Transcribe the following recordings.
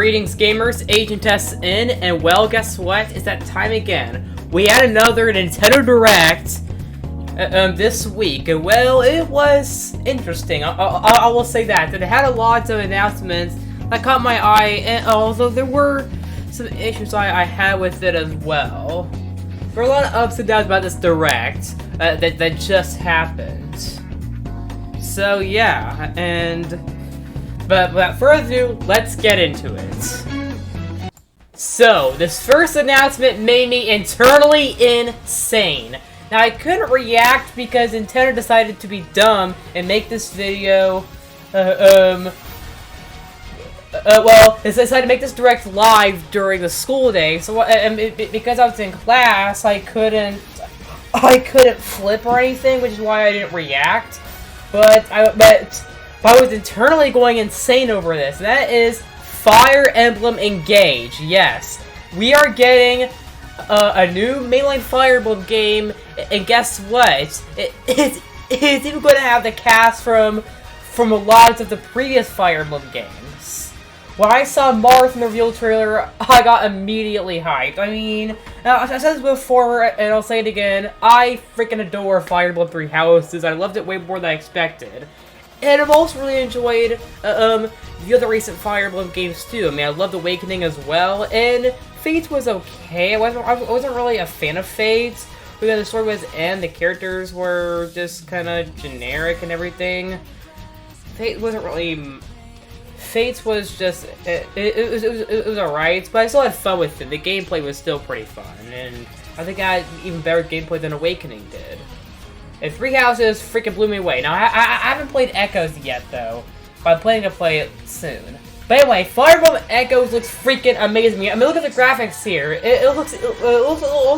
Greetings gamers, Agent S in, and well, guess what? It's that time again. We had another Nintendo Direct this week, and well, it was interesting. I will say that it had a lot of announcements that caught my eye, and although there were some issues I had with it as well. There were a lot of ups and downs about this Direct that just happened. So yeah, But without further ado, let's get into it. So, this first announcement made me internally insane. Now, I couldn't react because Nintendo decided to be dumb and make this video, well, they decided to make this Direct live during the school day, so because I was in class, I couldn't flip or anything, which is why I didn't react, but I was internally going insane over this. That is Fire Emblem Engage. Yes, we are getting a new mainline Fire Emblem game, and guess what? It's even going to have the cast from a lot of the previous Fire Emblem games. When I saw Marth in the reveal trailer, I got immediately hyped. I mean, I said this before, and I'll say it again, I freaking adore Fire Emblem 3 Houses. I loved it way more than I expected. And I've also really enjoyed the other recent Fire Emblem games too. I mean, I loved Awakening as well, and Fates was okay. I wasn't really a fan of Fates, because the story was and the characters were just kind of generic and everything. Fates was just it was alright, but I still had fun with it. The gameplay was still pretty fun, and I think I had even better gameplay than Awakening did. And 3 Houses freaking blew me away. Now, I haven't played Echoes yet, though, but I'm planning to play it soon. But anyway, Fire Emblem Echoes looks freaking amazing. I mean, look at the graphics here. It looks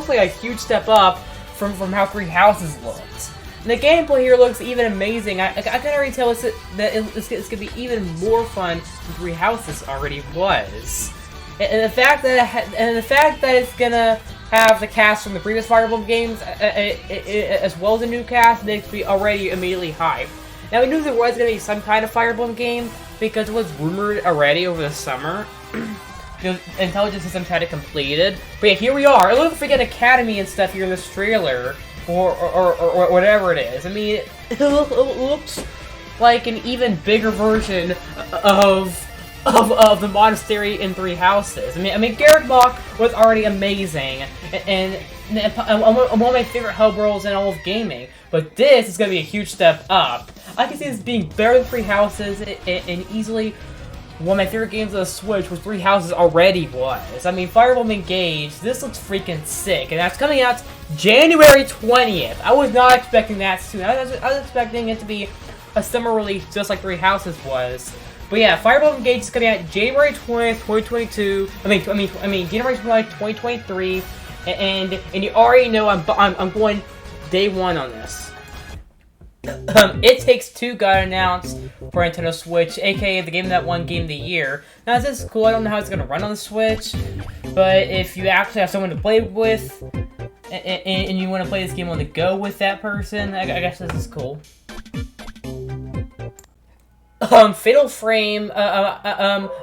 like a huge step up from how 3 Houses looked. And the gameplay here looks even amazing. I can already tell that it's going to be even more fun than 3 Houses already was. And the fact that it's gonna have the cast from the previous Fire Emblem games, as well as a new cast, makes me already immediately hyped. Now, we knew there was going to be some kind of Fire Emblem game, because it was rumored already over the summer. Intelligent System had it completed. But yeah, here we are. It looks like freaking Academy and stuff here in this trailer, or whatever it is. I mean, it looks like an even bigger version of the monastery in 3 Houses. I mean, Garrett Mach was already amazing, and one of my favorite hub worlds in all of gaming. But this is going to be a huge step up. I can see this being better than 3 Houses, and easily one of my favorite games on the Switch, which 3 Houses already was. I mean, Fire Emblem Engage, this looks freaking sick, and that's coming out January 20th. I was not expecting that soon. I was expecting it to be a summer release, just like 3 Houses was. But yeah, Fire Emblem Engage is coming out January 20th, 2022. I mean January 20th, 2023, and you already know I'm going day one on this. It Takes Two got announced for Nintendo Switch, aka the game that won Game of the Year. Now this is cool. I don't know how it's gonna run on the Switch, but if you actually have someone to play with, and you want to play this game on the go with that person, I guess this is cool. Fatal Frame,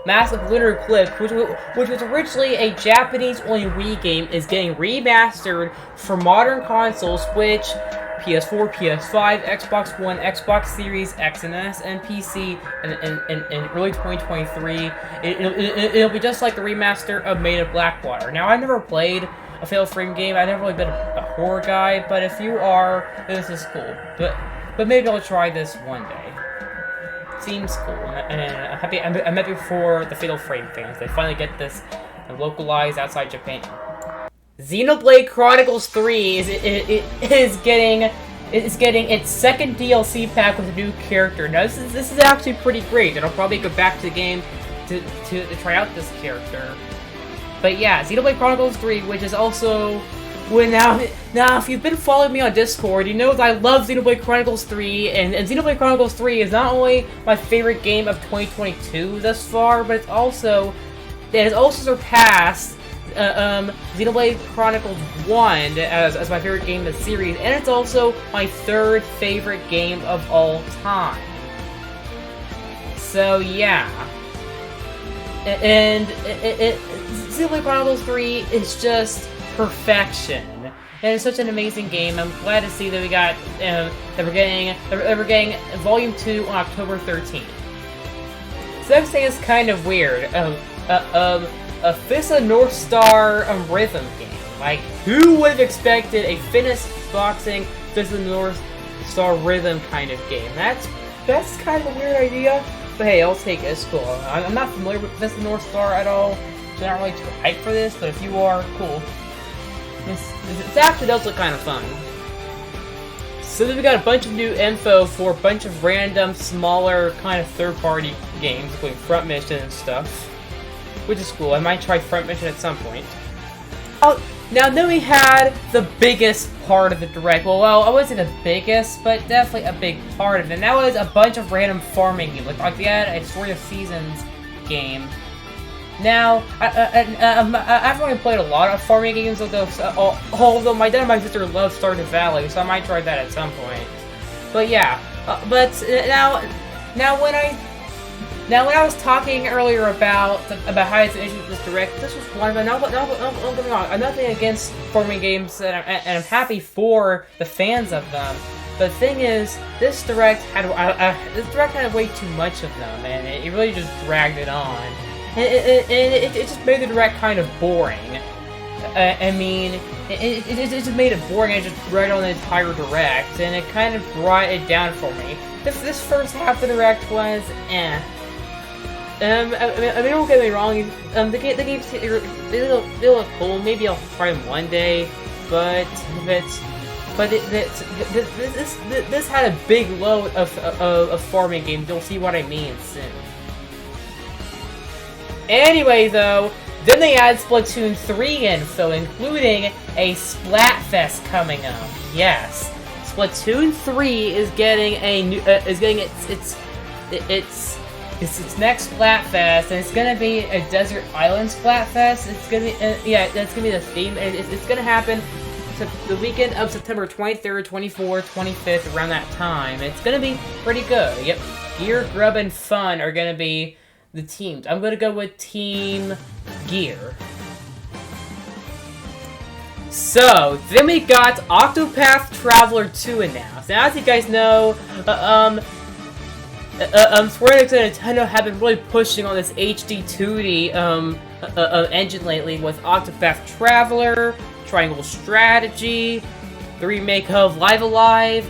Massive Lunar Eclipse, which was originally a Japanese-only Wii game, is getting remastered for modern consoles, Switch, PS4, PS5, Xbox One, Xbox Series X and S, and PC in early 2023. It'll be just like the remaster of Made of Blackwater. Now, I've never played a Fatal Frame game. I've never really been a horror guy, but if you are, this is cool. But maybe I'll try this one day. Seems cool, and I'm happy for the Fatal Frame fans. They finally get this localized outside Japan. Xenoblade Chronicles 3 is getting its second DLC pack with a new character. Now this is actually pretty great, and I'll probably go back to the game to try out this character. But yeah, Xenoblade Chronicles 3, which is also... Well, now, if you've been following me on Discord, you know that I love Xenoblade Chronicles 3, and Xenoblade Chronicles 3 is not only my favorite game of 2022 thus far, but it has also surpassed Xenoblade Chronicles 1 as my favorite game in the series, and it's also my third favorite game of all time. So yeah. And Xenoblade Chronicles 3 is just perfection. And it's such an amazing game. I'm glad to see that we got that we're getting Volume 2 on October 13th. Sexting is kind of weird. A Fist of North Star rhythm game. Like, who would have expected a fitness boxing Fist of North Star rhythm kind of game? That's kind of a weird idea. But hey, I'll take it. It's cool. I'm not familiar with Fist of North Star at all, so I'm not really too hyped for this. But if you are, cool. It actually does look kind of fun. So then we got a bunch of new info for a bunch of random, smaller, kind of third-party games, including Front Mission and stuff. Which is cool. I might try Front Mission at some point. Oh, now then we had the biggest part of the Direct. Well, I wouldn't say the biggest, but definitely a big part of it. And that was a bunch of random farming games. Like we had a Story of Seasons game. Now, I haven't really played a lot of farming games, although my dad and my sister love Stardew Valley, so I might try that at some point. But yeah, now when I was talking earlier about how it's an issue with this Direct, this was one of them. Don't get me wrong, I'm nothing against farming games, and I'm happy for the fans of them. But the thing is, this Direct had way too much of them, and it really just dragged it on. And it just made the Direct kind of boring. I mean, it just made it boring and just dragged on the entire Direct, and it kind of brought it down for me. This first half of the Direct was eh. I mean, don't get me wrong. The games they look cool. Maybe I'll try them one day, but this had a big load of farming games. You'll see what I mean soon. Anyway, though, then they add Splatoon 3 info, including a Splatfest coming up. Yes, Splatoon 3 is getting its next Splatfest, and it's gonna be a desert island Splatfest. It's gonna be that's gonna be the theme, and it's gonna happen the weekend of September 23rd, 24th, 25th, around that time. It's gonna be pretty good. Yep, Gear, Grub, and Fun are gonna be the teams. I'm gonna go with Team Gear. So, then we got Octopath Traveler 2 announced. Now, as you guys know, Square Enix and Nintendo have been really pushing on this HD 2D engine lately with Octopath Traveler, Triangle Strategy, the remake of Live Alive,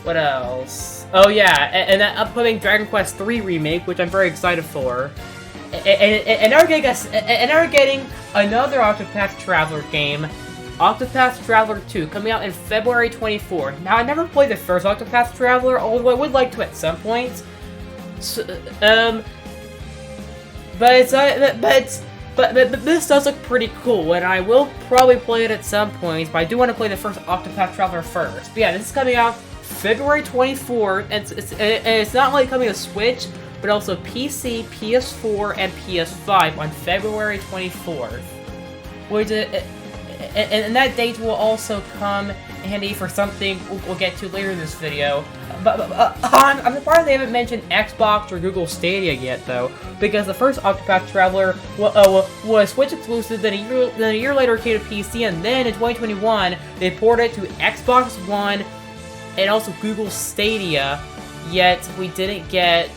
what else? Oh yeah, and that upcoming Dragon Quest III remake, which I'm very excited for. And now we're getting another Octopath Traveler game, Octopath Traveler 2, coming out in February 24th. Now, I never played the first Octopath Traveler, although I would like to at some point. So, but this does look pretty cool, and I will probably play it at some point, but I do want to play the first Octopath Traveler first. But yeah, this is coming out February 24th, and it's not only coming to Switch, but also PC, PS4, and PS5 on February 24th. Which, and that date will also come handy for something we'll get to later in this video. But I'm surprised they haven't mentioned Xbox or Google Stadia yet, though, because the first Octopath Traveler was Switch exclusive, then a year later came to PC, and then in 2021 they ported it to Xbox One and also Google Stadia. Yet we didn't get.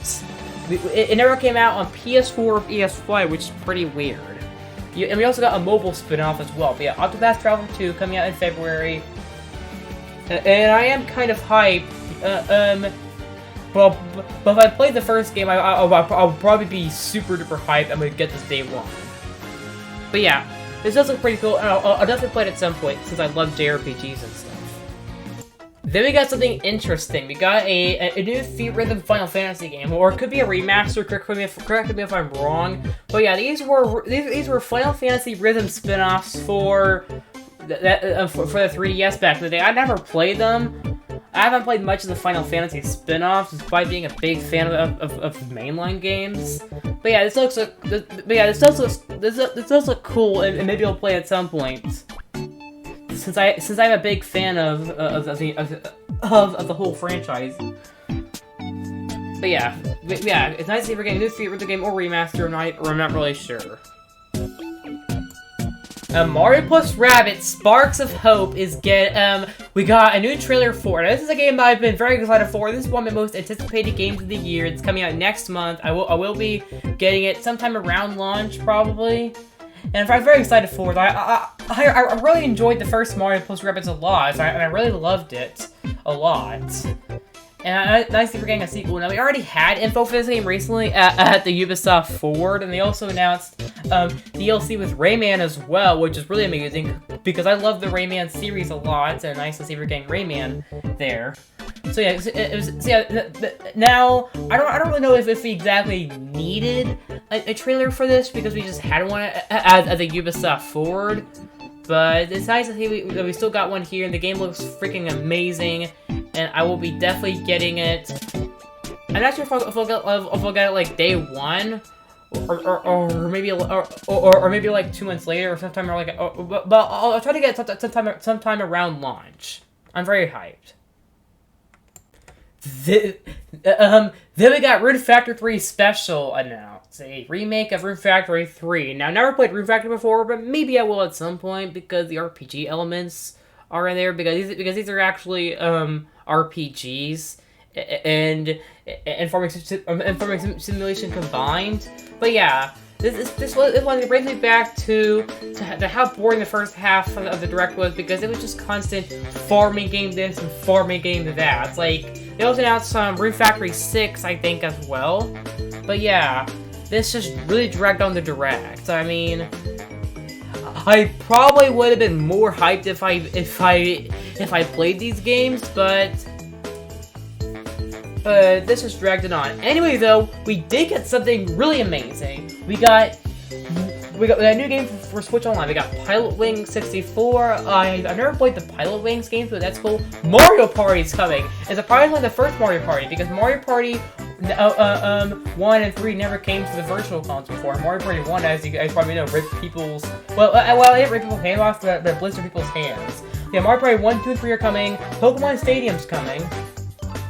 It never came out on PS4 or PS5, which is pretty weird. And we also got a mobile spin-off as well. But yeah, Octopath Traveler 2 coming out in February. And I am kind of hyped. But if I played the first game, I'll probably be super duper hyped. I'm gonna get this day one. But yeah, this does look pretty cool. And I'll definitely play it at some point since I love JRPGs and stuff. Then we got something interesting. We got a new Feet Rhythm Final Fantasy game, or it could be a remaster. Correct me if I'm wrong. But yeah, these were Final Fantasy Rhythm spin-offs for the 3DS back in the day. I never played them. I haven't played much of the Final Fantasy spin-offs, despite being a big fan of mainline games. But yeah, this does look cool, and maybe I'll play at some point. Since I'm a big fan of the whole franchise. But yeah, yeah, it's nice to see we're getting a new video game or remaster, I'm not really sure. Mario plus Rabbids Sparks of Hope is we got a new trailer for it. This is a game that I've been very excited for. This is one of my most anticipated games of the year. It's coming out next month. I will be getting it sometime around launch, probably. And I'm very excited for it. I really enjoyed the first Mario plus Rabbids a lot, and I really loved it a lot. And nice that we're getting a sequel. Now, we already had info for this game recently at the Ubisoft Forward, and they also announced DLC with Rayman as well, which is really amazing, because I love the Rayman series a lot, and nice to see we're getting Rayman there. So yeah, now, I don't really know if we exactly needed a trailer for this, because we just had one at the Ubisoft Forward. But it's nice to see we still got one here, and the game looks freaking amazing, and I will be definitely getting it. I'm not sure if I'll get it like day one, or maybe like 2 months later, or sometime but I'll try to get it sometime around launch. I'm very hyped. Then we got Rune Factory 3 Special announced, a remake of Rune Factory 3. Now, I never played Rune Factory before, but maybe I will at some point, because the RPG elements are in there, because these are actually RPGs and farming simulation combined. But yeah, this one brings me back to how boring the first half of the Direct was, because it was just constant farming game this and farming game that. It's like, they also announced Rune Factory 6, I think, as well. But yeah, this just really dragged on the Direct. I mean, I probably would have been more hyped if I played these games, but this just dragged it on. Anyway, though, we did get something really amazing. We got a new game for Switch Online. We got Pilot Wings 64. I've never played the Pilot Wings games, but that's cool. Mario Party's coming. And surprisingly, the first Mario Party, because Mario Party 1 and 3 never came to the Virtual Console before. Mario Party 1, as you guys probably know, ripped people's... Well, it didn't rip people's hands off, but blistered people's hands. Yeah, Mario Party 1, 2, and 3 are coming. Pokemon Stadium's coming.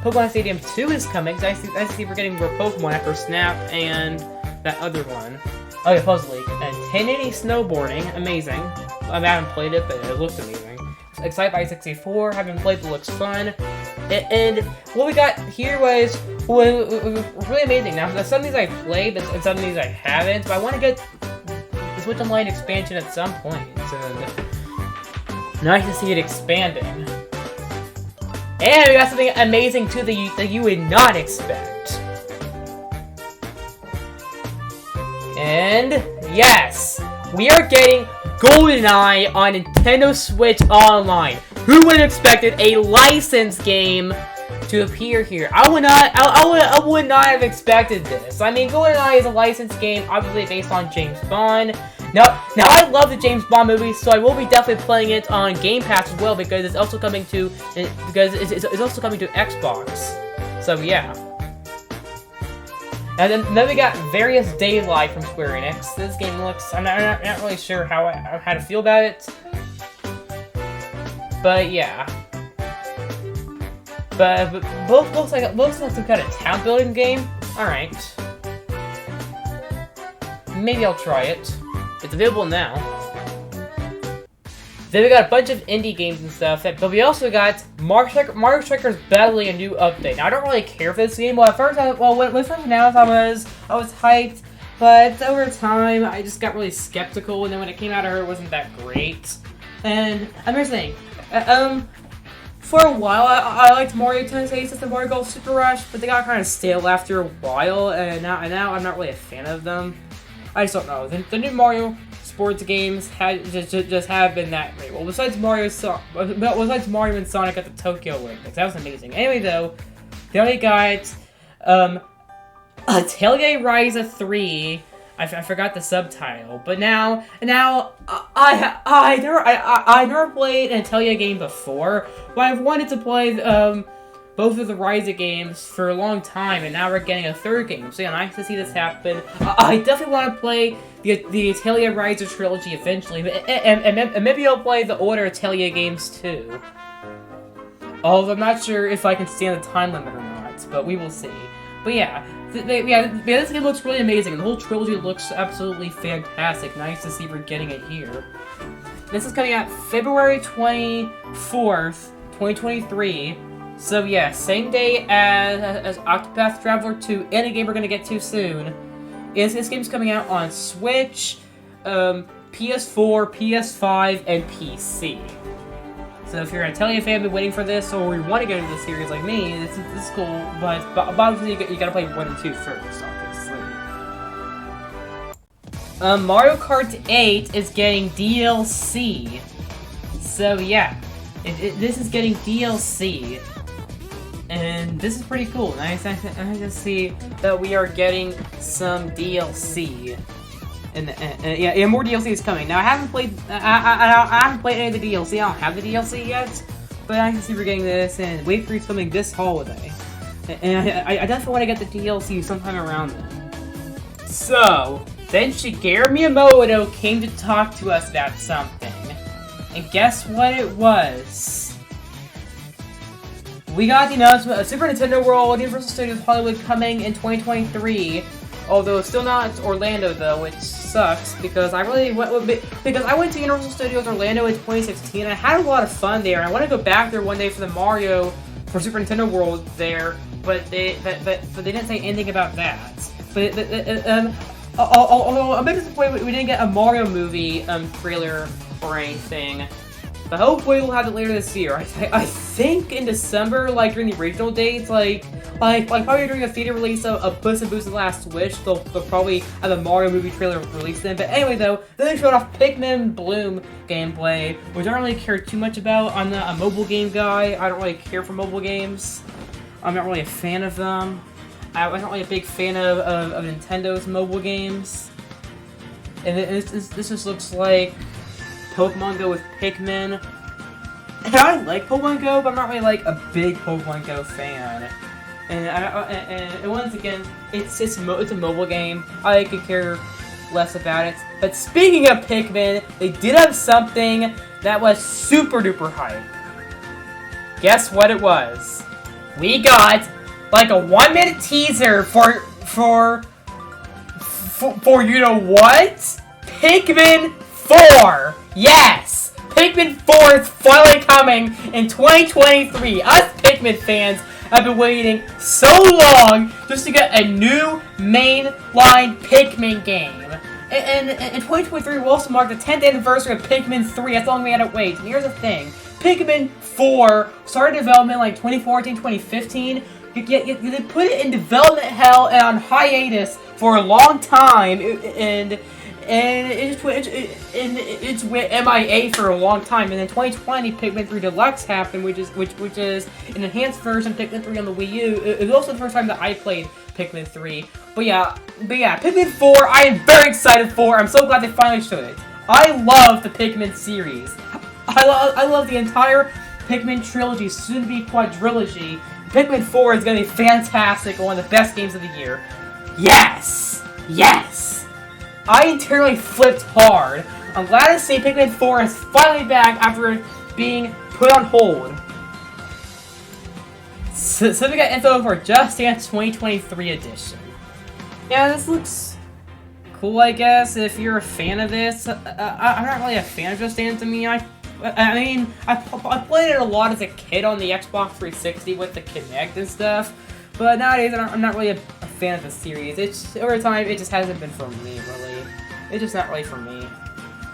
Pokemon Stadium 2 is coming. I see we're getting more Pokemon after Snap and that other one. Oh yeah, Puzzle League. And 1080 Snowboarding, amazing. I haven't played it, but it looks amazing. Excite by 64, haven't played, but looks fun. And what we got here was really amazing. Now, some of these I played, but some of these I haven't. But I want to get the Switch Online expansion at some point. And nice to see it expanding. And we got something amazing too that you would not expect. And yes, we are getting GoldenEye on Nintendo Switch Online. Who would have expected a licensed game to appear here? I would not have expected this. I mean, GoldenEye is a licensed game, obviously based on James Bond. Now I love the James Bond movies, so I will be definitely playing it on Game Pass as well, because it's also coming to Xbox. So yeah. And then we got Various Daylight from Square Enix. This game looks... I'm not really sure how to feel about it. But yeah. But both looks like some kind of town building game. Alright. Maybe I'll try it. It's available now. Then we got a bunch of indie games and stuff, but we also got Mario Strikers Battling, a new update. Now, I don't really care for this game. Well, at first, when it was first announced, I was hyped, but over time, I just got really skeptical, and then when it came out, I heard it wasn't that great. And I'm just saying, for a while, I liked Mario Tennis Aces and Mario Golf Super Rush, but they got kind of stale after a while, and now I'm not really a fan of them. I just don't know. The new Mario sports games just have been that great. Well, besides Mario and Sonic at the Tokyo Olympics, that was amazing. Anyway, though, they only got Atelier Ryza 3. I forgot the subtitle, but now I never played an Atelier game before, but I've wanted to play both of the Ryza games for a long time, and now we're getting a third game. So yeah, nice to see this happen. I definitely want to play the Atelier Ryza trilogy eventually, and maybe I'll play the older Atelier games too. Although I'm not sure if I can stand the time limit or not, but we will see. But yeah, this game looks really amazing. The whole trilogy looks absolutely fantastic. Nice to see we're getting it here. This is coming out February 24th, 2023. So yeah, same day as Octopath Traveler 2, and a game we're gonna get to soon. This game's coming out on Switch, PS4, PS5, and PC. So if you're a Atelier fan, been waiting for this, or you want to get into the series like me, this is cool. But obviously you gotta play 1 and 2 first, obviously. Mario Kart 8 is getting DLC. So yeah, this is getting DLC. And this is pretty cool. Nice to see that we are getting some DLC. And yeah, more DLC is coming. Now I haven't played any of the DLC. I don't have the DLC yet, but I can see we're getting this. And Wave 3 is coming this holiday. And I definitely want to get the DLC sometime around then. So then Shigeru Miyamoto came to talk to us about something, and guess what it was? We got the announcement of Super Nintendo World, Universal Studios Hollywood coming in 2023. Although still not Orlando though, which sucks because I went to Universal Studios Orlando in 2016 and I had a lot of fun there. I want to go back there one day for the Mario for Super Nintendo World there, but they didn't say anything about that. But although I'm a bit disappointed we didn't get a Mario movie trailer or anything. But hopefully we'll have it later this year. I think in December, like during the regional dates, like probably during a theater release of Puss in Boot's Last Wish, they'll probably have a Mario movie trailer released then. But anyway though, then they showed off Pikmin Bloom gameplay, which I don't really care too much about. I'm not a mobile game guy. I don't really care for mobile games. I'm not really a fan of them. I wasn't really a big fan of Nintendo's mobile games. And this just looks like Pokemon Go with Pikmin. And I like Pokemon Go, but I'm not really like a big Pokemon Go fan. And once again, it's a mobile game. I could care less about it. But speaking of Pikmin, they did have something that was super duper hype. Guess what it was? We got like a 1-minute teaser for you know what? Pikmin 4! Yes! Pikmin 4 is finally coming in 2023. Us Pikmin fans have been waiting so long just to get a new mainline Pikmin game. And 2023 will also mark the 10th anniversary of Pikmin 3. That's how long we had to wait. And here's the thing. Pikmin 4 started development like 2014, 2015. They put it in development hell and on hiatus for a long time. And it's went MIA for a long time, and then 2020 Pikmin 3 Deluxe happened, which is an enhanced version of Pikmin 3 on the Wii U. It was also the first time that I played Pikmin 3. But yeah, Pikmin 4 I am very excited for. I'm so glad they finally showed it. I love the Pikmin series. I love the entire Pikmin trilogy, soon to be quadrilogy. Pikmin 4 is going to be fantastic and one of the best games of the year. Yes! Yes! I internally flipped hard. I'm glad to see Pikmin 4 is finally back after being put on hold. So we got info for Just Dance 2023 edition. Yeah, this looks cool, I guess, if you're a fan of this. I'm not really a fan of Just Dance. I mean, I played it a lot as a kid on the Xbox 360 with the Kinect and stuff. But nowadays, I'm not really a fan of the series. Over time, it just hasn't been for me, really. It's just not really for me.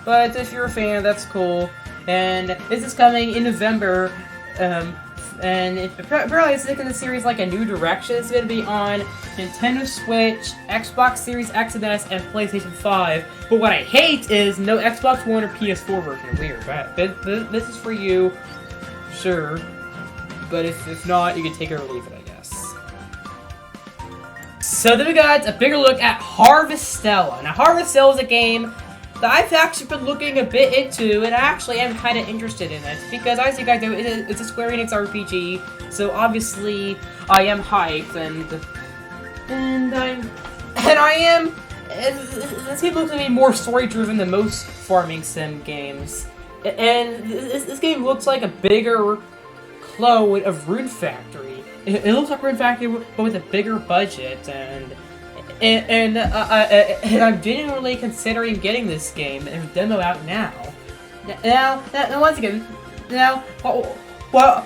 But if you're a fan, that's cool. And this is coming in November. And apparently it's taking the series like a new direction. It's going to be on Nintendo Switch, Xbox Series X and S, and PlayStation 5. But what I hate is no Xbox One or PS4 version. Weird, but this is for you, sure. But if not, you can take it or leave it, I guess. So then we got a bigger look at Harvestella. Now Harvestella is a game that I've actually been looking a bit into, and I actually am kind of interested in it, because as you guys know, it's a Square Enix RPG, so obviously I am hyped, and I am. This game looks to be more story-driven than most farming sim games, and this game looks like a bigger clone of Rune Factory. it looks like we're in fact but with a bigger budget, and I'm genuinely considering getting this game. There's a demo out now. Now once again, while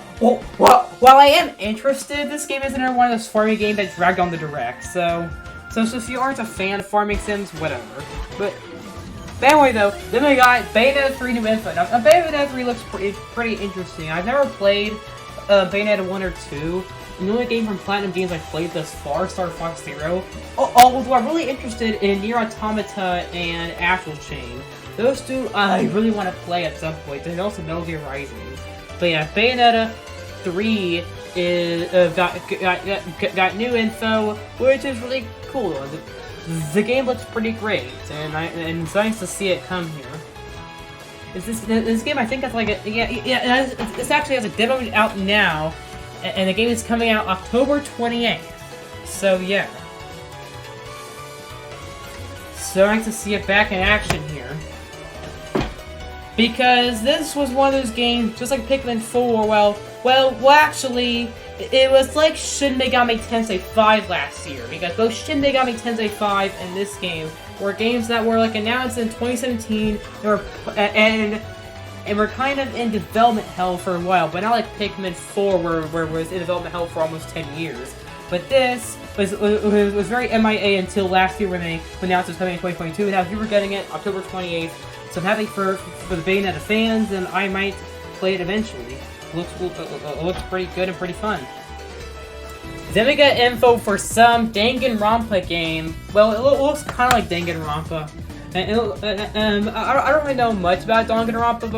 I am interested, this game isn't one of those farming games that dragged on the direct. So if you aren't a fan of farming sims, whatever. But anyway, though, then we got Bayonetta 3 new info. Now, Bayonetta 3 looks pretty interesting. I've never played Bayonetta 1 or 2. The only game from Platinum Games I've played thus far, Star Fox Zero. Although I'm really interested in Nier Automata and Astral Chain. Those two I really want to play at some point, and also Metal Gear Rising. But yeah, Bayonetta 3 is got new info, which is really cool. The game looks pretty great, and it's nice to see it come here. This game, I think that's like this actually has a demo out now, and the game is coming out October 28th. So yeah, so nice to see it back in action here. Because this was one of those games, just like Pikmin 4, well, actually, it was like Shin Megami Tensei 5 last year, because both Shin Megami Tensei 5 and this game were games that were like announced in 2017, and were kind of in development hell for a while, but not like Pikmin 4 where it was in development hell for almost 10 years. But this was very MIA until last year when they announced it was coming in 2022, and now if you were getting it October 28th, so I'm happy for the Bayonetta fans, and I might play it eventually. It looks pretty good and pretty fun. Then we got info for some Danganronpa game. Well, it looks kind of like Danganronpa. And I don't really know much about Danganronpa,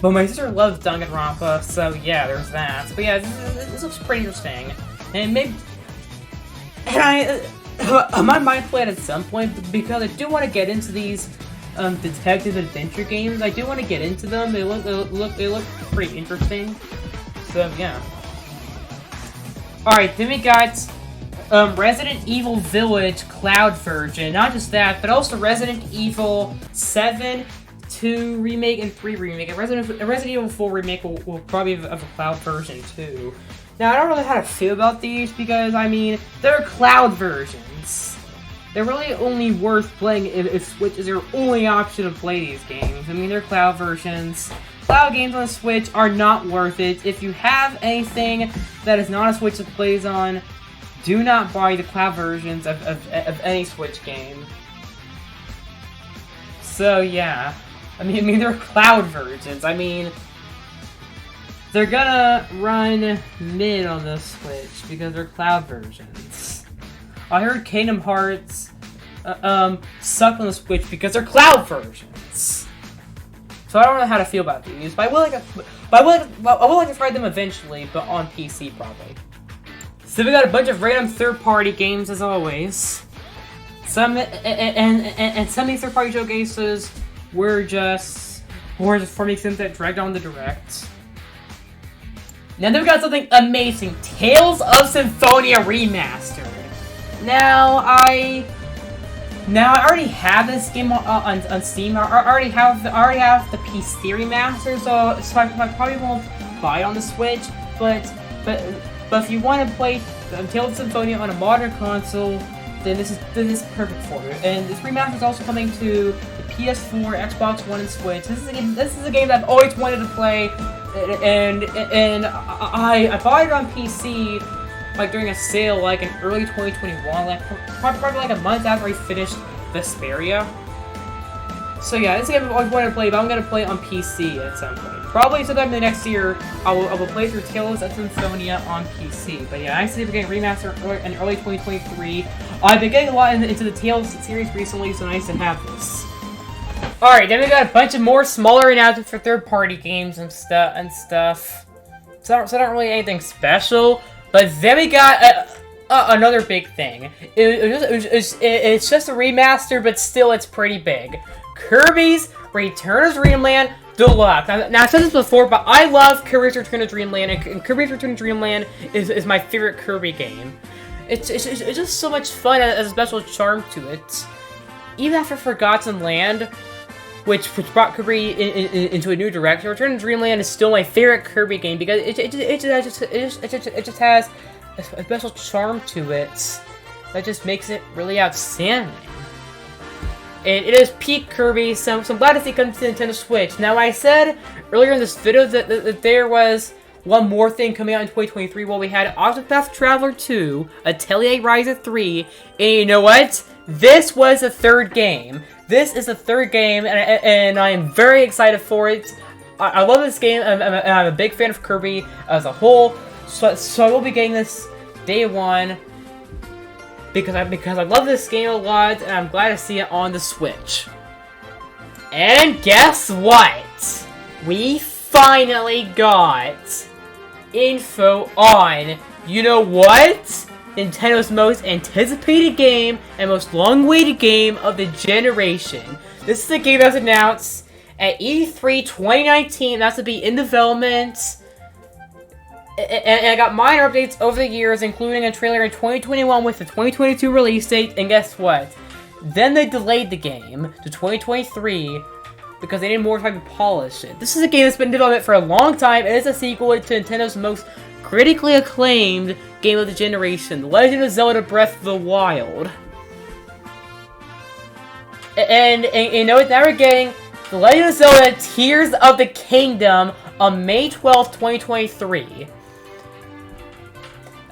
but my sister loves Danganronpa, so yeah, there's that. But yeah, this looks pretty interesting. And maybe... And I might play it at some point, because I do want to get into these detective adventure games. I do want to get into them. They look pretty interesting. So yeah. Alright, then we got Resident Evil Village Cloud version. Not just that, but also Resident Evil 7, 2 remake, and 3 remake. And Resident Evil 4 remake will probably have a cloud version too. Now I don't really know how to feel about these, because I mean, they're cloud versions. They're really only worth playing if Switch is your only option to play these games. I mean, they're cloud versions. Cloud games on the Switch are not worth it. If you have anything that is not a Switch that plays on, do not buy the cloud versions of any Switch game. So yeah, I mean they're cloud versions. I mean, they're gonna run mid on the Switch because they're cloud versions. I heard Kingdom Hearts suck on the Switch because they're cloud versions. So I don't know how to feel about these, but I would like to try them eventually, but on PC probably. So we got a bunch of random third-party games as always. Some and some of these third-party showcases were just forming sims that dragged on the direct. Now then we got something amazing: Tales of Symphonia Remastered. Now I already have this game on Steam. I already have the PC remaster, so I probably won't buy it on the Switch. But if you want to play Tales of Symphonia on a modern console, then this is perfect for you. And this remaster is also coming to the PS4, Xbox One, and Switch. This is a game that I've always wanted to play, and I bought it on PC. Like during a sale, like in early 2021, like probably like a month after I finished Vesperia. So yeah, this is a game I've always wanted to play, but I'm gonna play it on PC at some point. Probably sometime in the next year, I will play through Tales of Symphonia on PC. But yeah, I see we're getting remastered in early 2023. I've been getting a lot into the Tales series recently, so nice to have this. Alright, then we got a bunch of more smaller announcements for third-party games and stuff. So not really anything special. But then we got another big thing. It's just a remaster, but still it's pretty big. Kirby's Return to Dreamland Deluxe. Now I've said this before, but I love Kirby's Return to Dreamland, and Kirby's Return to Dreamland is my favorite Kirby game. It's just so much fun, as a special charm to it. Even after Forgotten Land, which brought Kirby into a new direction. Return to Dreamland is still my favorite Kirby game because it just has a special charm to it that just makes it really outstanding. And it is peak Kirby, so I'm glad to see it come to Nintendo Switch. Now, I said earlier in this video that there was one more thing coming out in 2023. Well, we had Octopath Traveler 2, Atelier Ryza 3, and you know what? This was the third game. This is the third game, and I am very excited for it. I love this game, and I'm a big fan of Kirby as a whole, so I will be getting this day one because I love this game a lot, and I'm glad to see it on the Switch. And guess what? We finally got info on, you know what? Nintendo's most anticipated game and most long-awaited game of the generation. This is a game that was announced at E3 2019. That's to be in development. And I got minor updates over the years, including a trailer in 2021 with the 2022 release date. And guess what? Then they delayed the game to 2023 because they needed more time to polish it. This is a game that's been in development for a long time. It is a sequel to Nintendo's most critically acclaimed game of the generation, The Legend of Zelda Breath of the Wild. And you know what? Now we're getting The Legend of Zelda Tears of the Kingdom on May 12th, 2023.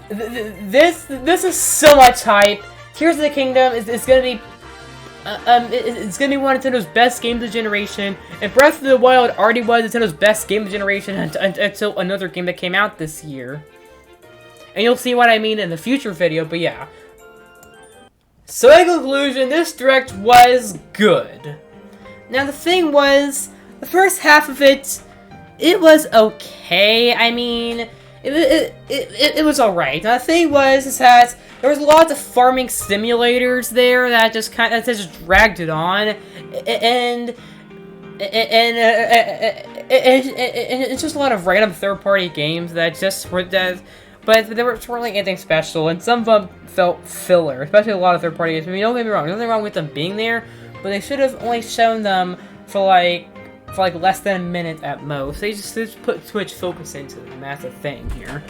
This is so much hype. Tears of the Kingdom is gonna be it's gonna be one of Nintendo's best games of the generation, and Breath of the Wild already was Nintendo's best game of the generation until another game that came out this year. And you'll see what I mean in the future video, but yeah. So in conclusion, this Direct was good. Now the thing was, the first half of it was okay. I mean, it was alright. Now the thing was that there was lots of farming simulators there that just dragged it on, and it's just a lot of random third-party games that just were that. But there weren't really anything special, and some of them felt filler, especially a lot of third-party games. I mean, don't get me wrong, there's nothing wrong with them being there, but they should have only shown them for like less than a minute at most. They just put too much focus into them. That's the thing here.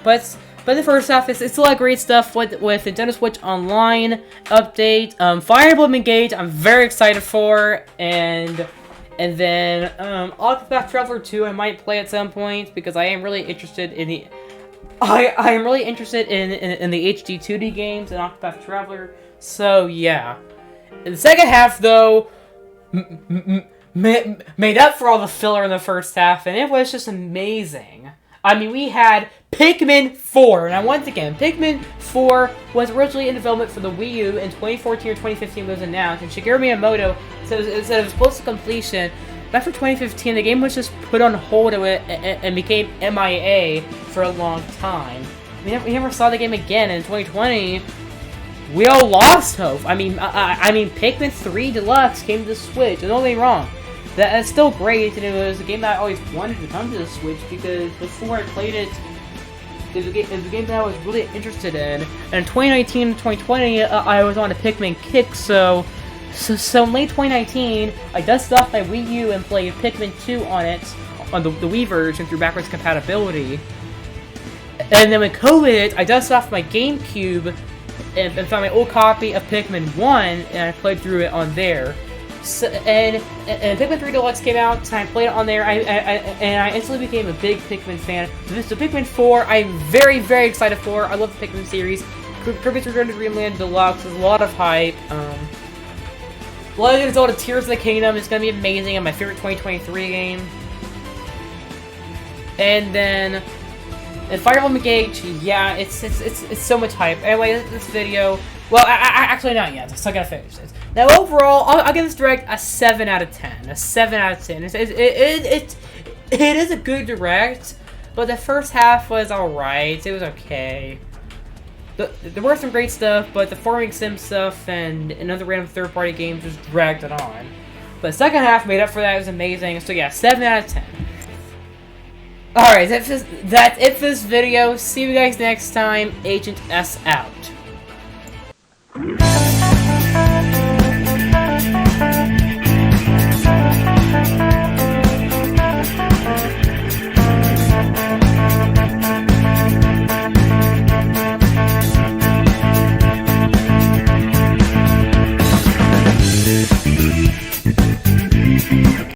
But the first half is it's a lot of great stuff with Nintendo Switch Online update. Fire Emblem Engage, I'm very excited for, and then Octopath Traveler 2, I might play at some point because I am really interested in the. I am really interested in the HD 2D games and Octopath Traveler, so yeah. In the second half, though, made up for all the filler in the first half, and it was just amazing. I mean, we had Pikmin 4, and once again, Pikmin 4 was originally in development for the Wii U in 2014 or 2015 when it was announced, and Shigeru Miyamoto said it was close to completion. But after 2015, the game was just put on hold and became MIA for a long time. We never saw the game again. In 2020, we all lost hope. I mean, Pikmin 3 Deluxe came to the Switch. And don't get me wrong, that's still great, and it was a game that I always wanted to come to the Switch because before I played it, it was a game that I was really interested in. And in 2019 and 2020, I was on a Pikmin kick, So in late 2019, I dusted off my Wii U and played Pikmin 2 on it, on the Wii version through backwards compatibility. And then when COVID hit, I dusted off my GameCube and found my old copy of Pikmin 1, and I played through it on there. So, and Pikmin 3 Deluxe came out, and I played it on there, and I instantly became a big Pikmin fan. So Pikmin 4, I'm very, very excited for. I love the Pikmin series. Kirbys Return to Dreamland Deluxe, there's a lot of hype. Legend of Zelda Tears of the Kingdom is going to be amazing, and my favorite 2023 game. And then Fire Emblem Engage, yeah, it's so much hype. Anyway, this video, well, actually not yet, I still gotta finish this. Now overall, I'll give this Direct a 7 out of 10. A 7 out of 10. It is a good Direct, but the first half was alright. It was okay. There were some great stuff, but the farming sim stuff and other random third-party games just dragged it on. But the second half made up for that. It was amazing. So yeah, 7 out of 10. Alright, that's it for this video. See you guys next time. Agent S out.